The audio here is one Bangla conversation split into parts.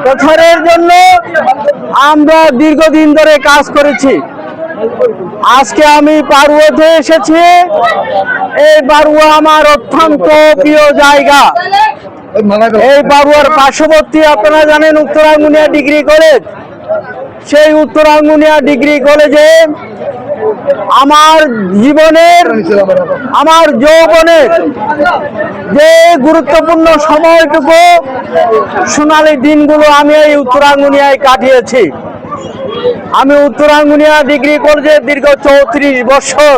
প্রচারের জন্য আমরা দীর্ঘদিন ধরে কাজ করেছি। আজকে আমি পারুয়াতে এসেছি। এই পারুয়া আমার অত্যন্ত প্রিয় জায়গা। এই পারুয়ার পার্শ্ববর্তী আপনারা জানেন উত্তরাঙ্গুনিয়া ডিগ্রি কলেজ। সেই উত্তরাঙ্গুনিয়া ডিগ্রি কলেজে আমার জীবনের, আমার যৌবনের যে গুরুত্বপূর্ণ সময়টুকু, সোনালী দিনগুলো আমি এই উত্তরাঙ্গুনিয়ায় কাটিয়েছি। আমি উত্তরাঙ্গুনিয়া ডিগ্রি কলেজে দীর্ঘ 34 বছর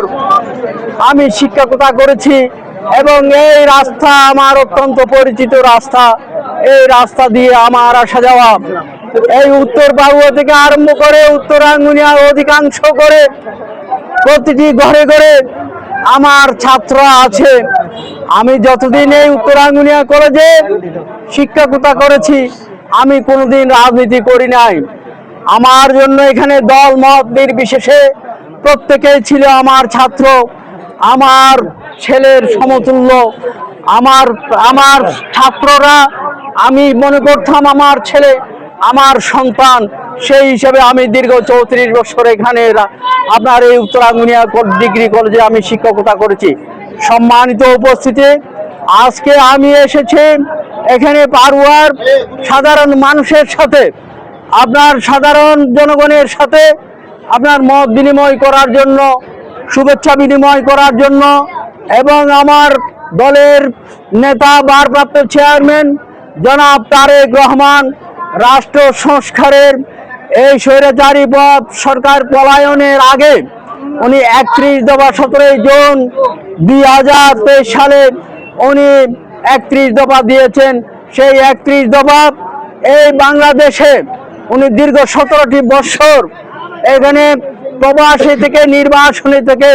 আমি শিক্ষকতা করেছি এবং এই রাস্তা আমার অত্যন্ত পরিচিত রাস্তা। এই রাস্তা দিয়ে আমার আসা যাওয়া, এই উত্তর পারুয়া থেকে আরম্ভ করে উত্তরাঙ্গুনিয়ার অধিকাংশ করে প্রতিটি ঘরে ঘরে আমার ছাত্ররা আছে। আমি যতদিন এই উত্তরাঙ্গুনিয়া কলেজে শিক্ষকতা করেছি আমি কোনোদিন রাজনীতি করি নাই। আমার জন্য এখানে দল মত নির্বিশেষে প্রত্যেকেই ছিল আমার ছাত্র, আমার ছেলের সমতুল্য। আমার ছাত্ররা আমি মনে করতাম আমার ছেলে, আমার সন্তান। সেই হিসেবে আমি দীর্ঘ 34 বছর এখানে আপনার এই উত্তরাঙ্গুনিয়া ডিগ্রি কলেজে আমি শিক্ষকতা করেছি। সম্মানিত উপস্থিতি, আজকে আমি এসেছি এখানে পারুয়ার সাধারণ মানুষের সাথে, আপনার সাধারণ জনগণের সাথে আপনার মত বিনিময় করার জন্য, শুভেচ্ছা বিনিময় করার জন্য এবং আমার দলের নেতা ভারপ্রাপ্ত চেয়ারম্যান জনাব তারেক রহমান রাষ্ট্র সংস্কারের এই স্বৈরাচারী সরকার পলায়নের আগে উনি 31 দফা 17 জুন 2023 সালে উনি 31 দফা দিয়েছেন। সেই 31 দফা এই বাংলাদেশে উনি দীর্ঘ 17টি বছর এখানে প্রবাসী থেকে নির্বাসনী থেকে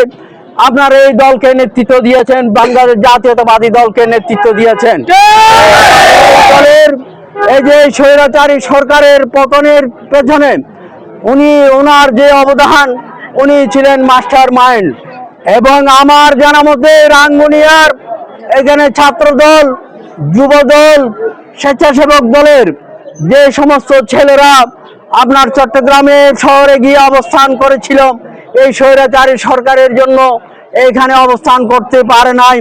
আপনার এই দলকে নেতৃত্ব দিয়েছেন, বাংলাদেশ জাতীয়তাবাদী দলকে নেতৃত্ব দিয়েছেন। দলের এই যে স্বৈরাচারী সরকারের পতনের পেছনে ওনার যে অবদান, উনি ছিলেন মাস্টার মাইন্ড। এবং আমার জানা মতে রাঙ্গুনিয়ার এখানে ছাত্রদল, যুবদল, স্বেচ্ছাসেবক দলের যে সমস্ত ছেলেরা আপনার চট্টগ্রামে শহরে গিয়ে অবস্থান করেছিল এই স্বৈরাচারী সরকারের জন্য, এখানে অবস্থান করতে পারে নাই,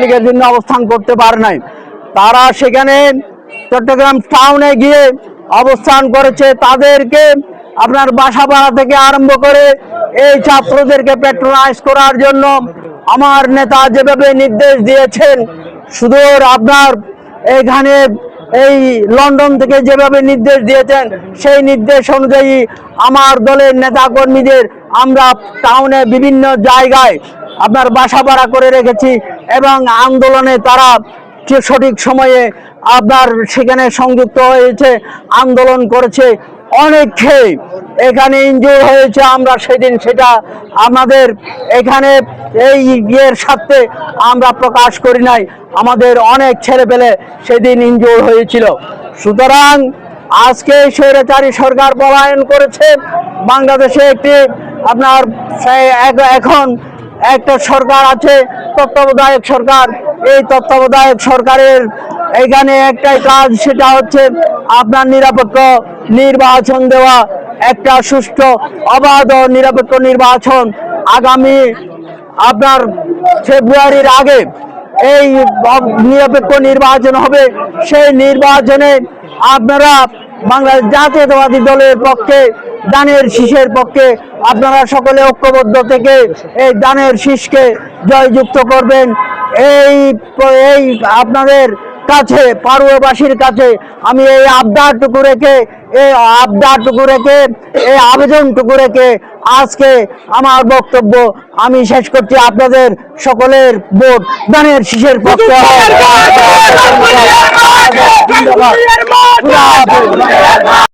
লীগের জন্য অবস্থান করতে পারে নাই, তারা সেখানে চট্টগ্রাম টাউনে গিয়ে অবস্থান করেছে। তাদেরকে আপনার বাসা ভাড়া থেকে আরম্ভ করে এই ছাত্রদেরকে প্যাট্রোনাইজ করার জন্য আমার নেতা যেভাবে নির্দেশ দিয়েছেন, সুদূর আপনার এখানে এই লন্ডন থেকে যেভাবে নির্দেশ দিয়েছেন, সেই নির্দেশ অনুযায়ী আমার দলের নেতা কর্মীদের আমরা টাউনে বিভিন্ন জায়গায় আপনার বাসা ভাড়া করে রেখেছি এবং আন্দোলনে তারা সঠিক সময়ে আপনার সেখানে সংযুক্ত হয়েছে, আন্দোলন করেছে। অনেকে এখানে ইনজুর হয়েছে, আমরা সেদিন সেটা আমাদের এখানে এই ইয়ের সাথে আমরা প্রকাশ করি নাই। আমাদের অনেক ছেলেপেলে সেদিন ইনজুর হয়েছিল। সুতরাং আজকে স্বৈরাচারী সরকার পলায়ন করেছে। বাংলাদেশে একটি আপনার এখন একটা সরকার আছে, তত্ত্বাবধায়ক সরকার। এই তত্ত্বাবধায়ক সরকারের এখানে একটাই কাজ, সেটা হচ্ছে আপনার নিরপেক্ষ নির্বাচন দেওয়া, একটা সুষ্ঠু অবাধ ও নিরপেক্ষ নির্বাচন আগামী আপনার ফেব্রুয়ারির আগে এই নিরপেক্ষ নির্বাচন হবে। সেই নির্বাচনে আপনারা বাংলাদেশ জাতীয়তাবাদী দলের পক্ষে, দানের শীষের পক্ষে আপনারা সকলে ঐক্যবদ্ধ থেকে এই দানের শীষকে জয়যুক্ত করবেন। এই আপনাদের কাছে, পারুয়াবাসীর কাছে আমি এই আবদারটুকু রেখে, এই আবেদনটুকু রেখে আজকে আমার বক্তব্য আমি শেষ করছি। আপনাদের সকলের ভোট দানের শীষের পক্ষে।